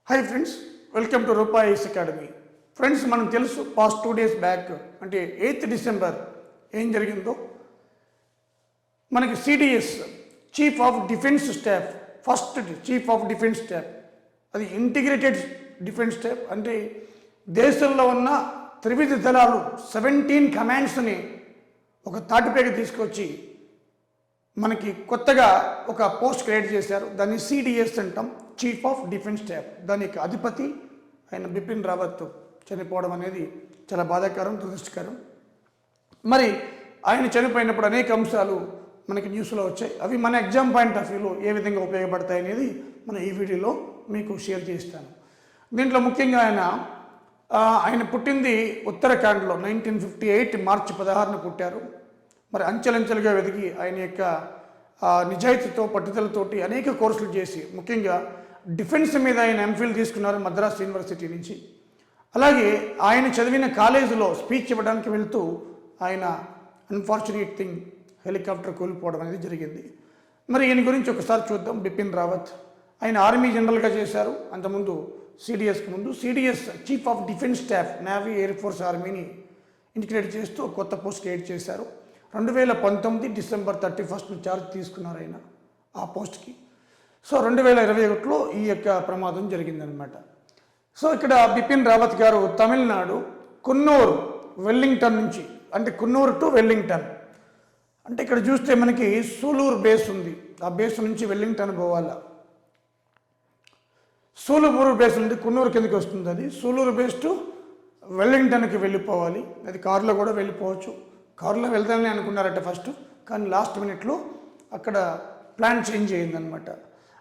Hi friends, welcome to రూపాయి ice academy. Friends, మనకు తెలుసు పాస్ట్ 2 days బ్యాక్ అంటే 8th December ఏం జరిగిందో. మనకి CDS chief of defence staff, first chief of defence staff, అది ఇంటిగ్రేటెడ్ డిఫెన్స్ స్టాఫ్ అంటే దేశంలో ఉన్న త్రివిధ దళాలు 17 కమాండ్స్ని ఒక తాటిపైకి తీసుకొచ్చి మనకి కొత్తగా ఒక పోస్ట్ క్రియేట్ చేశారు. దాన్ని సిడిఎస్ అంటాం, చీఫ్ ఆఫ్ డిఫెన్స్ స్టాఫ్. దానికి అధిపతి ఆయన బిపిన్ రావత్ చనిపోవడం అనేది చాలా బాధాకరం, దురదృష్టకరం. మరి ఆయన చనిపోయినప్పుడు అనేక అంశాలు మనకి న్యూస్లో వచ్చాయి. అవి మన ఎగ్జామ్ పాయింట్ ఆఫ్ వ్యూలో ఏ విధంగా ఉపయోగపడతాయి అనేది మనం ఈ వీడియోలో మీకు షేర్ చేస్తాను. దీంట్లో ముఖ్యంగా ఆయన పుట్టింది ఉత్తరాఖండ్లో 1958 మార్చి 16న పుట్టారు. మరి అంచెలంచెలుగా వెతికి ఆయన యొక్క నిజాయితీతో పట్టుదలతోటి అనేక కోర్సులు చేసి ముఖ్యంగా డిఫెన్స్ మీద ఆయన ఎంఫిల్ తీసుకున్నారు మద్రాస్ యూనివర్సిటీ నుంచి. అలాగే ఆయన చదివిన కాలేజీలో స్పీచ్ ఇవ్వడానికి వెళ్తూ ఆయన అన్ఫార్చునేట్ థింగ్ హెలికాప్టర్ కూలిపోవడం అనేది జరిగింది. మరి ఈయన గురించి ఒకసారి చూద్దాం. బిపిన్ రావత్ ఆయన ఆర్మీ జనరల్గా చేశారు. అంతకుముందు సిడిఎస్కి ముందు CDS chief of defence staff, navy, air force, ఆర్మీని ఇంటిగ్రేట్ చేస్తూ కొత్త పోస్ట్ క్రియేట్ చేశారు. 2019 December 31 ఛార్జ్ తీసుకున్నారు ఆయన ఆ పోస్ట్కి. సో 2021లో ఈ యొక్క ప్రమాదం జరిగిందనమాట. సో ఇక్కడ బిపిన్ రావత్ గారు తమిళనాడు కున్నూరు వెల్లింగ్టన్ నుంచి, అంటే కున్నూరు టు వెల్లింగ్టన్, అంటే ఇక్కడ చూస్తే మనకి సూలూరు బేస్ ఉంది. ఆ బేస్ నుంచి వెల్లింగ్టన్ పోవాలా. సూలూరు బేస్ నుండి కున్నూరు కిందకి వస్తుంది. అది సూలూరు బేస్ టు వెల్లింగ్టన్కి వెళ్ళిపోవాలి. అది కారులో కూడా వెళ్ళిపోవచ్చు. కారులో వెళ్తామని అనుకున్నారట ఫస్ట్, కానీ లాస్ట్ మినిట్లో అక్కడ ప్లాన్ చేంజ్ అయ్యిందనమాట.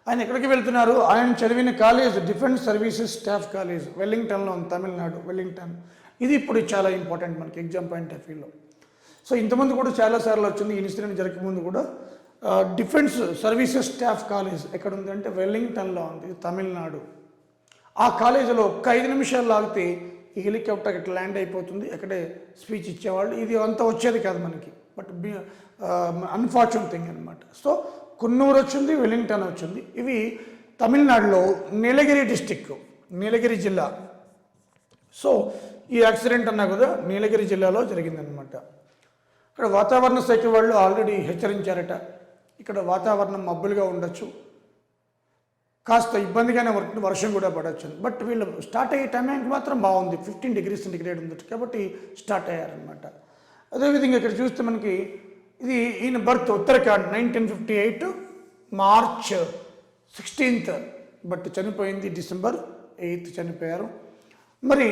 ఆయన ఎక్కడికి వెళ్తున్నారు? ఆయన చదివిన college defence services staff college వెల్లింగ్టన్లో ఉంది, తమిళనాడు వెల్లింగ్టన్. ఇది ఇప్పుడు చాలా ఇంపార్టెంట్ మనకి ఎగ్జామ్ పాయింట్ ఆఫ్ వ్యూలో. సో ఇంతకుముందు కూడా చాలాసార్లు వచ్చింది. ఈ ఇన్సిడెంట్ జరగకముందు కూడా డిఫెన్స్ సర్వీసెస్ స్టాఫ్ కాలేజ్ ఎక్కడ ఉంది అంటే వెల్లింగ్టన్లో ఉంది, తమిళనాడు. ఆ కాలేజీలో ఒక 5 నిమిషాలు ఆగితే ఈ హెలికాప్టర్ ఇట్లా ల్యాండ్ అయిపోతుంది, అక్కడే స్పీచ్ ఇచ్చేవాళ్ళు. ఇది అంతా వచ్చేది కాదు మనకి, బట్ అన్ఫార్చునేట్ థింగ్ అనమాట. సో కున్నూరు వచ్చింది, వెల్లింగ్టన్ వచ్చింది. ఇవి తమిళనాడులో నీలగిరి డిస్టిక్, నీలగిరి జిల్లా. సో ఈ యాక్సిడెంట్ అన్నా కదా నీలగిరి జిల్లాలో జరిగిందనమాట. ఇక్కడ వాతావరణ శాఖ వాళ్ళు ఆల్రెడీ హెచ్చరించారట, ఇక్కడ వాతావరణం మబ్బులుగా ఉండొచ్చు, కాస్త ఇబ్బందిగానే వర్షం కూడా పడవచ్చు. బట్ వీళ్ళు స్టార్ట్ అయ్యే టైంకి మాత్రం బాగుంది, 15 degrees Centigrade ఉంది కాబట్టి స్టార్ట్ అయ్యారనమాట. అదేవిధంగా ఇక్కడ చూస్తే మనకి ఇది ఈయన birth Uttarakhand 1958 March 16th, but చనిపోయింది December 8th చనిపోయారు. మరి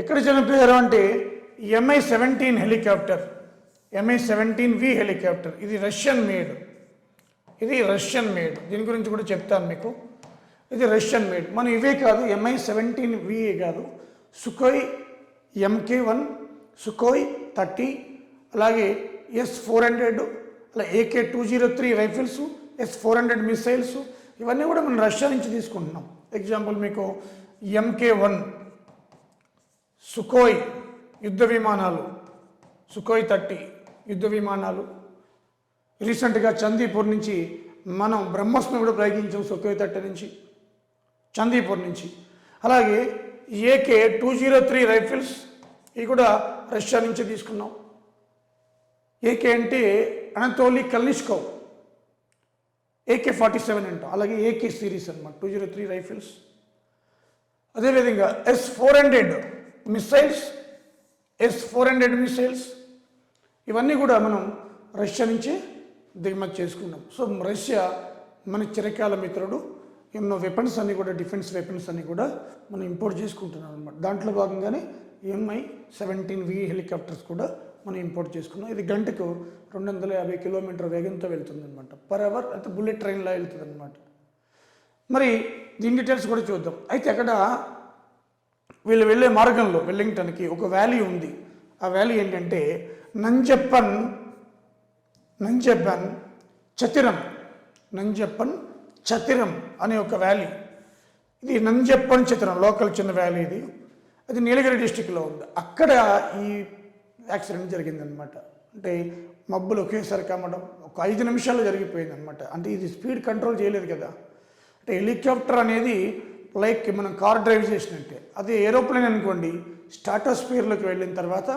ఎక్కడ చనిపోయారు అంటే MI-17 హెలికాప్టర్, MI-17V హెలికాప్టర్. ఇది రష్యన్ మేడ్, దీని గురించి కూడా చెప్తాను మీకు. ఇది రష్యన్ మేడ్. మనం ఇవే కాదు, MI-17V కాదు, సుఖోయ్ MK-1, సుఖోయ్ 30, అలాగే S-400, అలా AK-203 రైఫిల్స్, S-400 మిసైల్స్, ఇవన్నీ కూడా మనం రష్యా నుంచి తీసుకుంటున్నాం. ఎగ్జాంపుల్ మీకు MK-1 సుఖోయ్ యుద్ధ విమానాలు, సుఖోయ్ 30 యుద్ధ విమానాలు. రీసెంట్గా చందీపూర్ నుంచి మనం బ్రహ్మస్ని కూడా ప్రయోగించాం, సుఖోయ్ 30 నుంచి, చందీపూర్ నుంచి. అలాగే AK-203 రైఫిల్స్, ఇవి కూడా రష్యా నుంచి తీసుకున్నాం. AK అంటే అనతోలీ కల్నిష్కోవ్, AK-47 అంటాం. అలాగే AK సిరీస్ అన్నమాట 203 రైఫిల్స్. అదేవిధంగా S-400 మిసైల్స్, ఇవన్నీ కూడా మనం రష్యా నుంచి దిగుమతి చేసుకున్నాం. సో రష్యా మన చిరకాల మిత్రుడు. ఎన్నో వెపన్స్ అన్నీ కూడా, డిఫెన్స్ వెపన్స్ అన్నీ కూడా మనం ఇంపోర్ట్ చేసుకుంటున్నాం అనమాట. దాంట్లో భాగంగానే MI-17V హెలికాప్టర్స్ కూడా మనం ఇంపోర్ట్ చేసుకున్నాం. ఇది గంటకు 250 కిలోమీటర్ వేగంతో వెళ్తుంది అనమాట, పర్ అవర్. అంటే బుల్లెట్ ట్రైన్లా వెళ్తుంది అనమాట. మరి దీని డీటెయిల్స్ కూడా చూద్దాం. అయితే అక్కడ వీళ్ళు వెళ్ళే మార్గంలో వెల్లింగ్టన్కి ఒక వ్యాలీ ఉంది. ఆ వ్యాలీ ఏంటంటే నంజప్పన్ చతిరం అనే ఒక వ్యాలీ. ఇది నంజప్పన్ చతిరం లోకల్ చిన్న వ్యాలీ ఇది. అది నీలగిరి డిస్టిక్లో ఉంది. అక్కడ ఈ యాక్సిడెంట్ జరిగిందనమాట. అంటే మబ్బులు ఒకేసారి కమ్మడం ఒక 5 నిమిషాల్లో జరిగిపోయింది అనమాట. అంటే ఇది స్పీడ్ కంట్రోల్ చేయలేదు కదా. అంటే హెలికాప్టర్ అనేది లైక్ మనం కార్ డ్రైవ్ చేసినట్టే. అదే ఏరోప్లేన్ అనుకోండి, స్ట్రాటోస్ఫియర్లోకి వెళ్ళిన తర్వాత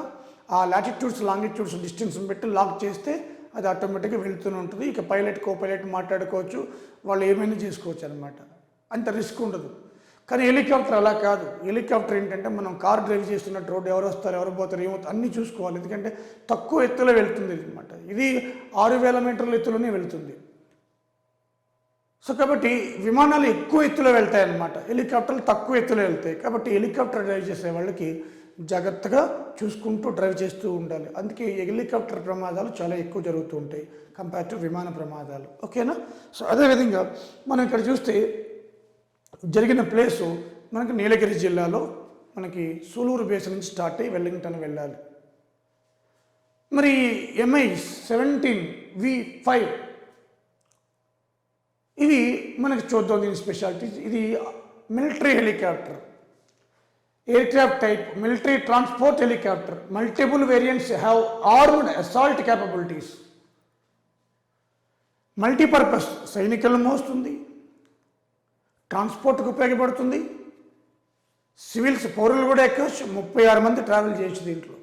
ఆ లాటిట్యూడ్స్ లాంగిట్యూడ్స్ డిస్టెన్స్ పెట్టి లాక్ చేస్తే అది ఆటోమేటిక్గా వెళ్తూనే ఉంటుంది. ఇక పైలట్ కో పైలట్ మాట్లాడుకోవచ్చు, వాళ్ళు ఏమైనా చేసుకోవచ్చు అనమాట. అంత రిస్క్ ఉండదు. కానీ హెలికాప్టర్ అలా కాదు. హెలికాప్టర్ ఏంటంటే మనం కార్ డ్రైవ్ చేస్తున్నట్టు రోడ్డు ఎవరు వస్తారు ఎవరు పోతారు ఏమవుతారు అన్నీ చూసుకోవాలి. ఎందుకంటే తక్కువ ఎత్తులో వెళ్తుంది అనమాట. ఇది 6000 మీటర్ల ఎత్తులోనే వెళ్తుంది. సో కాబట్టి విమానాలు ఎక్కువ ఎత్తులో వెళ్తాయి అన్నమాట, హెలికాప్టర్లు తక్కువ ఎత్తులో వెళ్తాయి. కాబట్టి హెలికాప్టర్ డ్రైవ్ చేసే వాళ్ళకి జాగ్రత్తగా చూసుకుంటూ డ్రైవ్ చేస్తూ ఉండాలి. అందుకే హెలికాప్టర్ ప్రమాదాలు చాలా ఎక్కువ జరుగుతూ ఉంటాయి కంపేర్ టు విమాన ప్రమాదాలు. ఓకేనా? సో అదేవిధంగా మనం ఇక్కడ చూస్తే జరిగిన ప్లేసు మనకి నీలగిరి జిల్లాలో మనకి సూలూరు బేస్ నుంచి స్టార్ట్ అయ్యి వెల్లింగ్టన్ వెళ్ళాలి. మరి MI-17V5 ఇది మనకి చూద్దాం దీని స్పెషాలిటీస్. ఇది military helicopter, aircraft type military transport helicopter. Multiple variants have armed assault capabilities. Multipurpose, సైనికులను మోస్తుంది, ట్రాన్స్పోర్ట్కి ఉపయోగపడుతుంది, సివిల్స్ పౌరులు కూడా ఎక్కవచ్చు. 36 మంది ట్రావెల్ చేయొచ్చు దీంట్లో.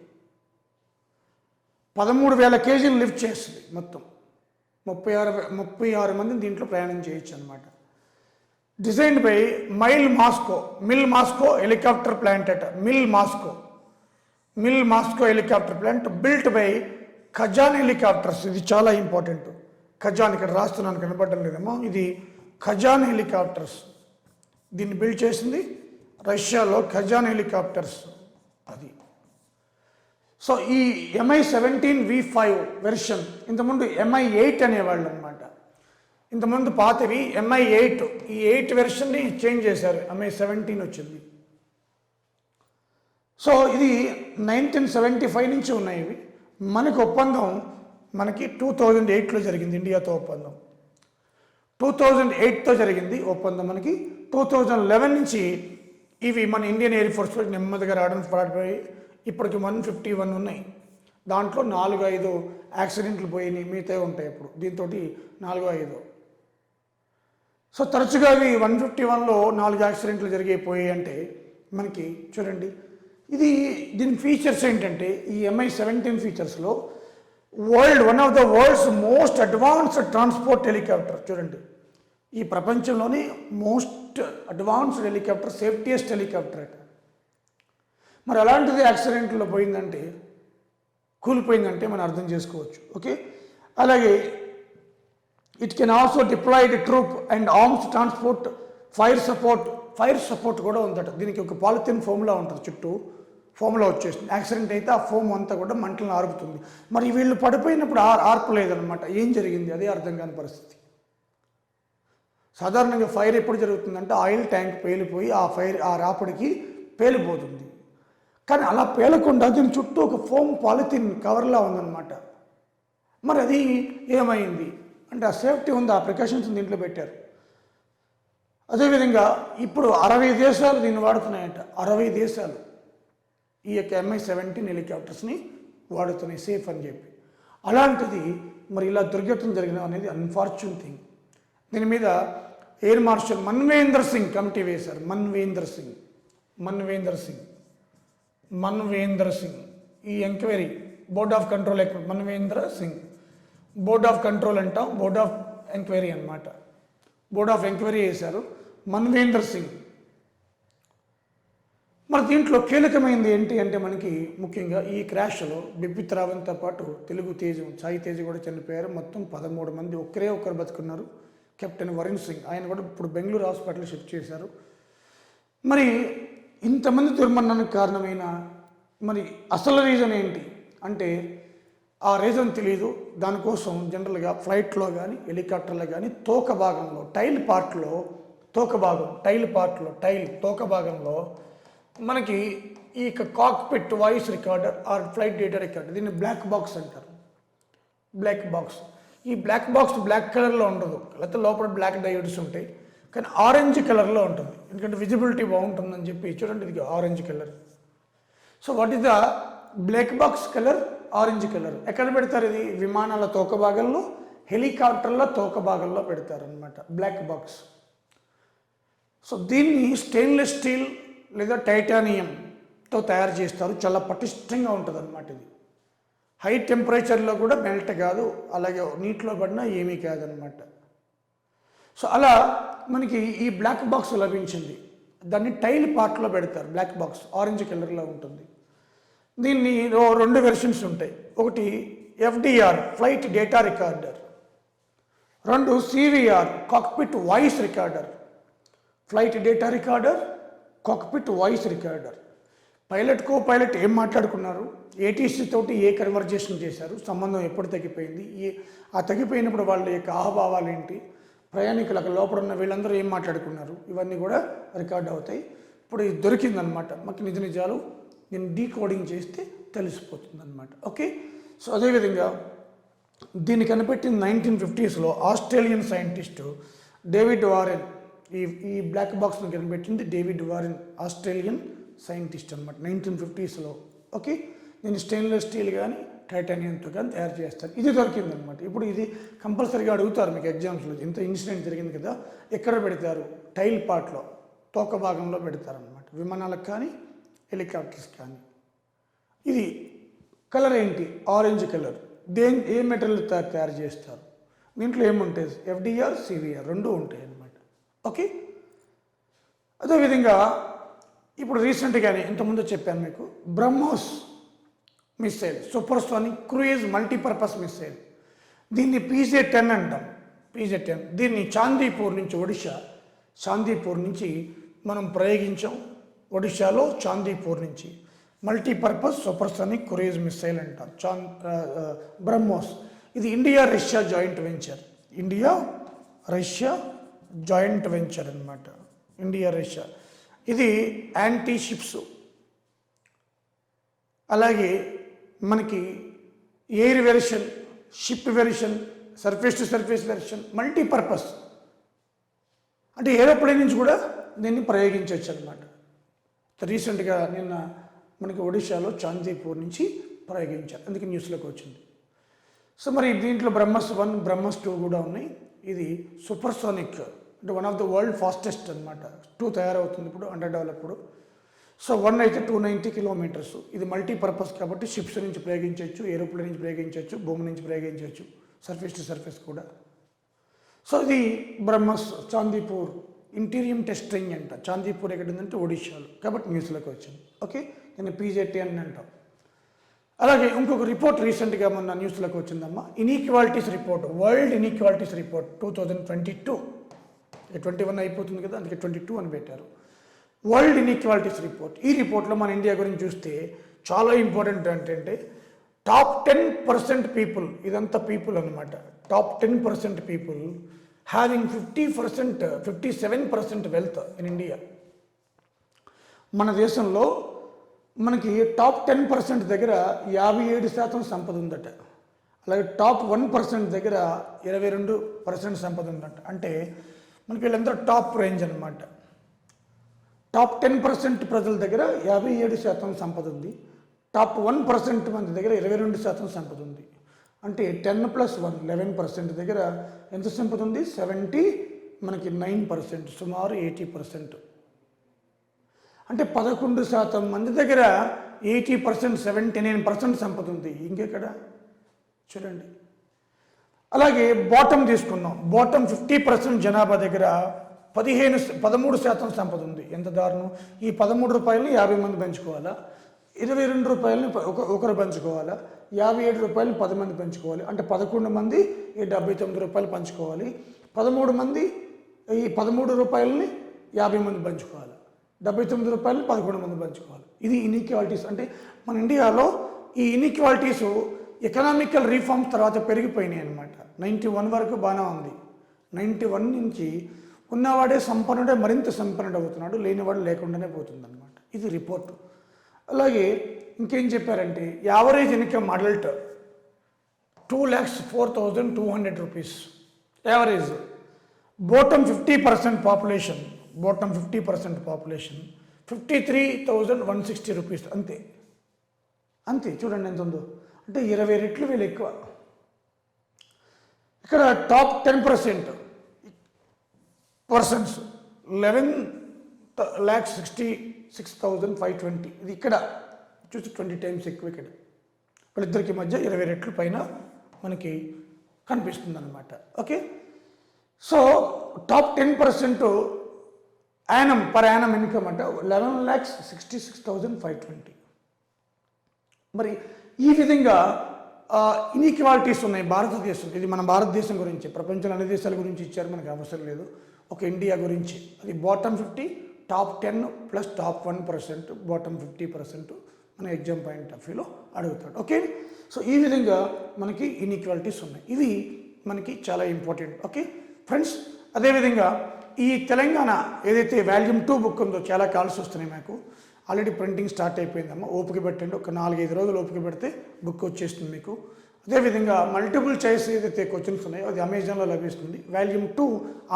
13,000 కేజీలు లిఫ్ట్ చేస్తుంది. మొత్తం 36 మంది దీంట్లో ప్రయాణం చేయొచ్చు అనమాట. Designed by Mil Moscow helicopter plant అట. Mil Moscow helicopter plant built by Kazan helicopters. ఇది చాలా ఇంపార్టెంట్. ఖజాన్ ఇక్కడ రాస్తున్నాను, కనపడడం లేదేమో. ఇది ఖజాన్ హెలికాప్టర్స్. దీన్ని బిల్డ్ చేసింది రష్యాలో ఖజాన్ హెలికాప్టర్స్ అది. సో ఈ MI-17V5 వెర్షన్, ఇంతకుముందు MI-8 అనేవాళ్ళు అనమాట. ఇంతకుముందు పాతవి MI-8, ఈ 8 వెర్షన్ని చేంజ్ చేశారు, MI-17 వచ్చింది. సో ఇది 1975 నుంచి ఉన్నాయి ఇవి. మనకు ఒప్పందం మనకి 2008లో జరిగింది, ఇండియాతో ఒప్పందం 2008తో జరిగింది ఒప్పందం. మనకి 2011 నుంచి ఇవి మన ఇండియన్ ఎయిర్ ఫోర్స్లో నెమ్మదిగా రావడం పడిపోయి ఇప్పటికి 151 ఉన్నాయి. దాంట్లో 4-5 యాక్సిడెంట్లు పోయినాయి, మిగతా ఉంటాయి ఇప్పుడు. దీంతో 4-5. సో తరచుగా ఇవి 151లో 4 యాక్సిడెంట్లు జరిగిపోయాయి అంటే మనకి చూడండి. దీని ఫీచర్స్ ఏంటంటే ఈ MI-17 ఫీచర్స్లో one of the world's most advanced transport helicopter. చూడండి, ఈ ప్రపంచంలోనే most advanced helicopter, safetiest helicopter అట. మరి అలాంటిది యాక్సిడెంట్లో పోయిందంటే, కూలిపోయిందంటే మనం అర్థం చేసుకోవచ్చు. ఓకే, అలాగే it can also deployed troop and arms transport, fire support కూడా ఉందట. దీనికి ఒక పాలిథిన్ ఫోమ్లా ఉంటుంది, చుట్టూ ఫోమ్లో వచ్చేసింది. యాక్సిడెంట్ అయితే ఆ ఫోమ్ అంతా కూడా మంటలను ఆర్పుతుంది. మరి వీళ్ళు పడిపోయినప్పుడు ఆర్పలేదనమాట. ఏం జరిగింది అదే అర్థం కాని పరిస్థితి. సాధారణంగా ఫైర్ ఎప్పుడు జరుగుతుందంటే ఆయిల్ ట్యాంక్ పేలిపోయి ఆ రాపడికి పేలిపోతుంది. కానీ అలా పేలకుండా దీని చుట్టూ ఒక ఫోమ్ పాలిథిన్ కవర్లా ఉందన్నమాట. మరి అది ఏమైంది అంటే ఆ సేఫ్టీ ఉంది, ఆ ప్రికాషన్స్ దీంట్లో పెట్టారు. అదేవిధంగా ఇప్పుడు 60 దేశాలు దీన్ని వాడుతున్నాయంట. 60 దేశాలు ఈ యొక్క MI-17 హెలికాప్టర్స్ని వాడుతున్నాయి సేఫ్ అని చెప్పి. అలాంటిది మరి ఇలా దుర్ఘటన జరిగిన అనేది అన్ఫార్చునేట్ థింగ్. దీని మీద ఎయిర్ మార్షల్ మన్వేందర్ సింగ్ కమిటీ వేశారు. మన్వేందర్ సింగ్ ఈ enquiry board of control Manvendra Singh. Board of control అంటాం, బోర్డ్ ఆఫ్ ఎంక్వైరీ అనమాట. బోర్డ్ ఆఫ్ ఎంక్వైరీ వేశారు మన్వేందర్ సింగ్. మరి దీంట్లో కీలకమైనది ఏంటి అంటే మనకి ముఖ్యంగా ఈ క్రాష్లో బిపిన్ రావత్తో పాటు తెలుగు తేజం సాయి తేజ్ కూడా చనిపోయారు. మొత్తం 13 మంది, ఒకరు బతుకున్నారు. కెప్టెన్ వరుణ్ సింగ్, ఆయన కూడా ఇప్పుడు బెంగళూరు హాస్పిటల్ షిఫ్ట్ చేశారు. మరి ఇంతమంది దుర్మరణానికి కారణమైన మరి అసలు రీజన్ ఏంటి అంటే ఆ రీజన్ తెలియదు. దానికోసం జనరల్గా ఫ్లైట్లో కానీ హెలికాప్టర్లో కానీ తోక భాగంలో తోక భాగంలో మనకి ఈ cockpit voice recorder or flight data recorder, దీన్ని బ్లాక్ బాక్స్ అంటారు. ఈ బ్లాక్ బాక్స్ బ్లాక్ కలర్లో ఉండదు, లేకపోతే లోపల బ్లాక్ డయోడ్స్ ఉంటాయి, కానీ ఆరెంజ్ కలర్లో ఉంటుంది. ఎందుకంటే విజిబిలిటీ బాగుంటుందని చెప్పి చూడండి, ఇది orange colour. So what is the black box colour? Orange colour. ఎక్కడ పెడతారు ఇది? విమానాల తోక భాగంలో, హెలికాప్టర్ల తోక భాగంలో పెడతారు అనమాట బ్లాక్ బాక్స్. సో దీన్ని స్టెయిన్లెస్ స్టీల్ లేదా టైటానియంతో తయారు చేస్తారు. చాలా పటిష్టంగా ఉంటుంది అన్నమాట. ఇది హై టెంపరేచర్లో కూడా మెల్ట్ కాదు, అలాగే నీటిలో పడినా ఏమీ కాదనమాట. సో అలా మనకి ఈ బ్లాక్ బాక్స్ లభించింది. దాన్ని టైల్ పార్ట్లో పెడతారు. బ్లాక్ బాక్స్ ఆరెంజ్ కలర్లో ఉంటుంది. దీన్ని రెండు వెర్షన్స్ ఉంటాయి. ఒకటి ఎఫ్డిఆర్ ఫ్లైట్ డేటా రికార్డర్, రెండు CVR cockpit voice recorder. Flight data recorder, cockpit voice recorder. Pilot pilot ఏం మాట్లాడుకున్నారు, ఏటీసీ తోటి ఏ కన్వర్జేషన్ చేశారు, సంబంధం ఎప్పుడు తగ్గిపోయింది, ఆ తగ్గిపోయినప్పుడు వాళ్ళ యొక్క ఆహభావాలు ఏంటి, ప్రయాణికులకు లోపల ఉన్న వీళ్ళందరూ ఏం మాట్లాడుకున్నారు, ఇవన్నీ కూడా రికార్డ్ అవుతాయి. ఇప్పుడు ఇది దొరికిందనమాట. మాకు నిజ నిజాలు నేను డీకోడింగ్ చేస్తే తెలిసిపోతుంది అనమాట. ఓకే. సో అదేవిధంగా దీన్ని కనిపెట్టిన 1950స్లో ఆస్ట్రేలియన్ సైంటిస్టు డేవిడ్ వారెన్. ఈ బ్లాక్ బాక్స్ని కనిపెట్టింది డేవిడ్ వారెన్, ఆస్ట్రేలియన్ సైంటిస్ట్ అనమాట 1950స్లో. ఓకే. నేను స్టెయిన్లెస్ స్టీల్ కానీ టైటానియంతో కానీ తయారు చేస్తాను. ఇది దొరికిందనమాట. ఇప్పుడు ఇది కంపల్సరీగా అడుగుతారు మీకు ఎగ్జామ్స్లో. ఇంత ఇన్సిడెంట్ జరిగింది కదా, ఎక్కడ పెడతారు, టైల్ పార్ట్లో తోక భాగంలో పెడతారనమాట. విమానాలకు కానీ హెలికాప్టర్స్ కానీ. ఇది కలర్ ఏంటి, ఆరెంజ్ కలర్. ఏ మెటీరియల్ తయారు చేస్తారు, దీంట్లో ఏముంటాయి, ఎఫ్డిఆర్ సివిఆర్ రెండు ఉంటాయి అన్నమాట. ఓకే. అదేవిధంగా ఇప్పుడు రీసెంట్గానే ఇంతకుముందు చెప్పాను మీకు, BrahMos missile, supersonic cruise multipurpose missile. దీన్ని PJ-10 అంటాం. PJ-10 దీన్ని చాందీపూర్ నుంచి, ఒడిషా చాందీపూర్ నుంచి మనం ప్రయోగించాం. ఒడిషాలో చాందీపూర్ నుంచి మల్టీపర్పస్ సూపర్సోనిక్ క్రూయిజ్ మిస్సైల్ అంటాం. బ్రహ్మోస్. ఇది India Russia joint venture. India Russia joint venture అనమాట. India Russia. ఇది యాంటీ షిప్స్, అలాగే మనకి air version, ship version, surface to surface version, multipurpose. అంటే ఏరోప్లేన్ నుంచి కూడా దీన్ని ప్రయోగించవచ్చు అనమాట. రీసెంట్గా నిన్న మనకి ఒడిశాలో చాందీపూర్ నుంచి ప్రయోగించారు, అందుకే న్యూస్లోకి వచ్చింది. సో మరి దీంట్లో బ్రహ్మస్ 1, బ్రహ్మస్ 2 కూడా ఉన్నాయి. ఇది సూపర్సోనిక్, అంటే one of the world fastest అనమాట. 2 తయారవుతుంది ఇప్పుడు, అండర్ డెవలప్డ్. సో 1 అయితే 290 కిలోమీటర్స్. ఇది మల్టీపర్పస్ కాబట్టి షిప్స్ నుంచి ప్రయోగించవచ్చు, ఏరోప్లేన్ నుంచి ప్రయోగించవచ్చు, భూమి నుంచి ప్రయోగించవచ్చు, సర్ఫేస్ టు సర్ఫేస్ కూడా. సో ఇది బ్రహ్మస్ చాందీపూర్ ఇంటీరియం టెస్ట్ రేంజ్ అంట. చాందీపూర్ ఎక్కడ ఉందంటే ఒడిశాలో, కాబట్టి న్యూస్లోకి వచ్చింది. ఓకే. నేను PJ-10 అంటాం. అలాగే ఇంకొక రిపోర్ట్ రీసెంట్గా మొన్న న్యూస్లోకి వచ్చిందమ్మా, inequalities report, world inequalities report 2022. 21 అయిపోతుంది కదా, అందుకే 22 అని పెట్టారు. World inequalities report. ఈ రిపోర్ట్లో మన ఇండియా గురించి చూస్తే చాలా ఇంపార్టెంట్ ఏంటంటే టాప్ 10% పీపుల్, ఇదంతా పీపుల్ అనమాట, top 10% people having 57% wealth in India. మన దేశంలో మనకి టాప్ 10% దగ్గర 57% సంపద ఉందట. అలాగే టాప్ 1% దగ్గర 22% సంపద ఉందట. అంటే మనకి వీళ్ళందరూ టాప్ రేంజ్ అనమాట. టాప్ 10% ప్రజల దగ్గర 57% సంపద ఉంది. టాప్ 1% మంది దగ్గర 22% సంపద ఉంది. అంటే 10 + 1 11% దగ్గర ఎంత సంపద ఉంది, 9%, సుమారు 80%. అంటే 11% మంది దగ్గర 80%, 79% సంపద ఉంది. ఇంకెక్కడ చూడండి. అలాగే బాటమ్ తీసుకున్నాం. బాటమ్ 50% జనాభా దగ్గర 13% సంపద ఉంది. ఎంత దారుణం. ఈ 13 రూపాయలని 50 మంది పంచుకోవాలా, 22 రూపాయలని ఒకరు పంచుకోవాలా, 57 రూపాయలని 10 మంది పంచుకోవాలి. అంటే 11 మంది ఈ 79 రూపాయలు పంచుకోవాలి. 13 మంది ఈ 13 రూపాయలని 50 మంది పంచుకోవాలి. 79 రూపాయలని 11 మంది పంచుకోవాలి. ఇది ఇన్ఈక్వాలిటీస్. అంటే మన ఇండియాలో ఈ ఇన్ఈక్వాలిటీస్ ఎకనామికల్ రీఫార్మ్స్ తర్వాత పెరిగిపోయినాయి అనమాట. 91 వరకు బాగానే ఉంది. 91 నుంచి ఉన్నవాడే సంపన్నుడే మరింత సంపన్నుడు అవుతున్నాడు, లేనివాడు లేకుండానే పోతుంది అనమాట. ఇది రిపోర్టు. అలాగే ఇంకేం చెప్పారంటే average income adult 2,04,200 rupees average. Bottom 50% population, 53,160 rupees. అంతే చూడండి ఎంత ఉందో. అంటే 20 రెట్లు వీళ్ళు ఎక్కువ. ఇక్కడ టాప్ 10% పర్సన్స్ 11,66,520. ఇది ఇక్కడ చూసి 20 టైమ్స్ ఎక్కువ ఇక్కడ. వాళ్ళిద్దరికి మధ్య 20 రెట్లు పైన మనకి కనిపిస్తుంది అనమాట. Okay, so top 10% Yanam per annum income అంటే 11,66,520. మరి ఈ విధంగా ఇన్ఈక్వాలిటీస్ ఉన్నాయి భారతదేశం. ఇది మన భారతదేశం గురించి, ప్రపంచంలో అన్ని దేశాల గురించి ఇచ్చారు, మనకు అవసరం లేదు. ఒక ఇండియా గురించి అది bottom 50, top 10 plus top 1%, bottom 50% మన ఎగ్జామ్ పాయింట్ ఆఫ్ వ్యూలో అడుగుతాడు. ఓకే, సో ఈ విధంగా మనకి ఇన్ఈక్వాలిటీస్ ఉన్నాయి. ఇవి మనకి చాలా ఇంపార్టెంట్. ఓకే ఫ్రెండ్స్, అదేవిధంగా ఈ తెలంగాణ ఏదైతే వాల్యూమ్ 2 బుక్ ఉందో చాలా కాల్స్ వస్తున్నాయి మాకు. ఆల్రెడీ ప్రింటింగ్ స్టార్ట్ అయిపోయిందమ్మా, ఓపిక పెట్టండి. ఒక 4-5 రోజులు ఓపిక పెడితే బుక్ వచ్చేస్తుంది మీకు. అదేవిధంగా మల్టిపుల్ చాయిస్ ఏదైతే క్వశ్చన్స్ ఉన్నాయో అది అమెజాన్లో లభిస్తుంది. వాల్యూమ్ 2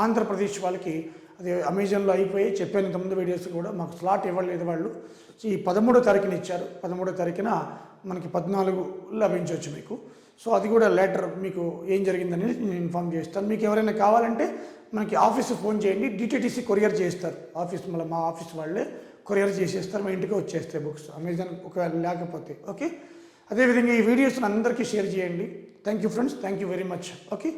ఆంధ్రప్రదేశ్ వాళ్ళకి అది అమెజాన్లో అయిపోయి చెప్పాను ఇంతకుముందు వీడియోస్ కూడా. మాకు స్లాట్ ఇవ్వలేదు వాళ్ళు. ఈ 13వ తారీఖున ఇచ్చారు. 13వ తారీఖున మనకి 14 లభించవచ్చు మీకు. సో అది కూడా లెటర్ మీకు ఏం జరిగిందనేది నేను ఇన్ఫామ్ చేస్తాను. మీకు ఎవరైనా కావాలంటే మనకి ఆఫీస్కి ఫోన్ చేయండి, డిటిటిసి కొరియర్ చేస్తారు. మళ్ళీ మా ఆఫీస్ వాళ్ళే కొరియర్ చేసేస్తారు, మా ఇంటికి వచ్చేస్తాయి బుక్స్, అమెజాన్ ఒకవేళ లేకపోతే. ఓకే, అదేవిధంగా ఈ వీడియోస్ని అందరికీ షేర్ చేయండి. Thank you friends, thank you very much. Okay.